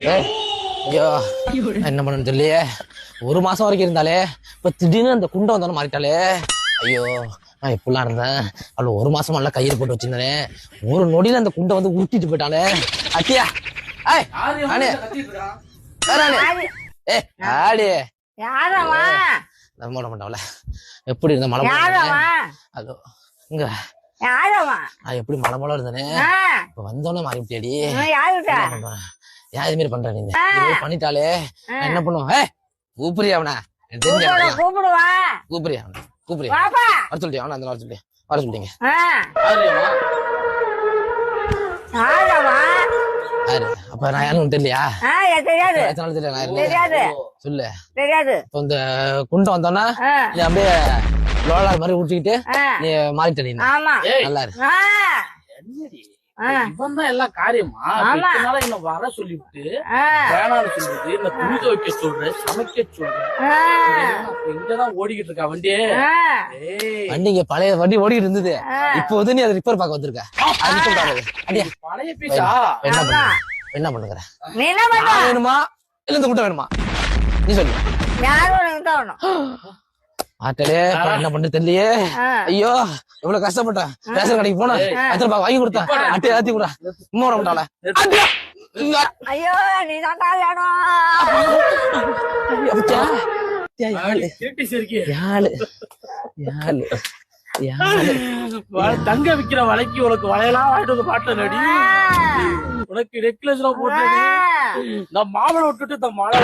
ஐயோ என்ன பண்ணு தெரியலையே. ஒரு மாசம் வரைக்கும் இருந்தாலே இப்ப திடீர்னு அந்த குண்டை வந்தாலும் மாறிட்டாலே. ஐயோ நான் எப்படிலாம் இருந்தேன். அவ்வளவு ஒரு மாசம் எல்லாம் கையில் போட்டு வச்சிருந்தேன். ஒரு நொடியில அந்த குண்டை வந்து ஊட்டிட்டு போயிட்டாலே. அத்தியா நம்ம பண்ணல எப்படி இருந்த மழை. ஹலோ இங்க எப்படி மழை மழை இருந்தேனே. இப்ப வந்தோடனே மாறி விட்டியாடி. ஏன் இது மாதிரி பண்ற நீங்க பண்ணிட்டாலே என்ன பண்ணுவோம். கூப்பிடுறியா அவனா கூப்பிடுறியா அவனை கூப்பிடுறியா வர சொல்லிட்டியா அவனை அந்த வர சொல்லி வர சொல்லிட்டீங்க. அப்ப நான் யாரும் தெரியலையா? சொல்லு இப்ப இந்த குண்டம் வந்தோன்னா நீ அப்படியே லோலா மாதிரி ஊட்டிக்கிட்டு நீ மாறிட்ட. நீ நல்லா இருக்கு. இவன் தான் எல்லாம் காரியமா என்ன வர சொல்லிவிட்டு வேணாம்னு சொல்றது, இந்த துணி துவைக்க சொல்ற, சமைக்க சொல்றேன். இங்கதான் ஓடிக்கிட்டு இருக்கா வண்டி. வண்டிங்க பழைய வண்டி ஓடிக்கிட்டு இருந்தது. இப்போ வந்து நீ அதை ரிப்பேர் பார்க்க வந்திருக்க. பழைய பீஸா என்ன பண்ணுற? வேணுமா இல்ல இந்த குட்டை வேணுமா நீ சொல்லு. ஆட்டலே என்ன பண்ணு தெரியலையே. ஐயோ எவ்வளவு கஷ்டப்பட்டேன். ரேஷன் கடைக்கு போனா எத்தனை ரூபாய் வாங்கி கொடுத்தேன். அட்டையை ஏத்தி கூட சும்மா வர மாட்டாள. ஐயோ நீ தங்க விக்கிற வலைக்கு உனக்கு வளையலாம் வாங்கிட்டு வந்து பாட்ட நடி. உனக்கு நெக்லஸ் எல்லாம் போட்டு நான் மாமலை விட்டுட்டு இந்த மழை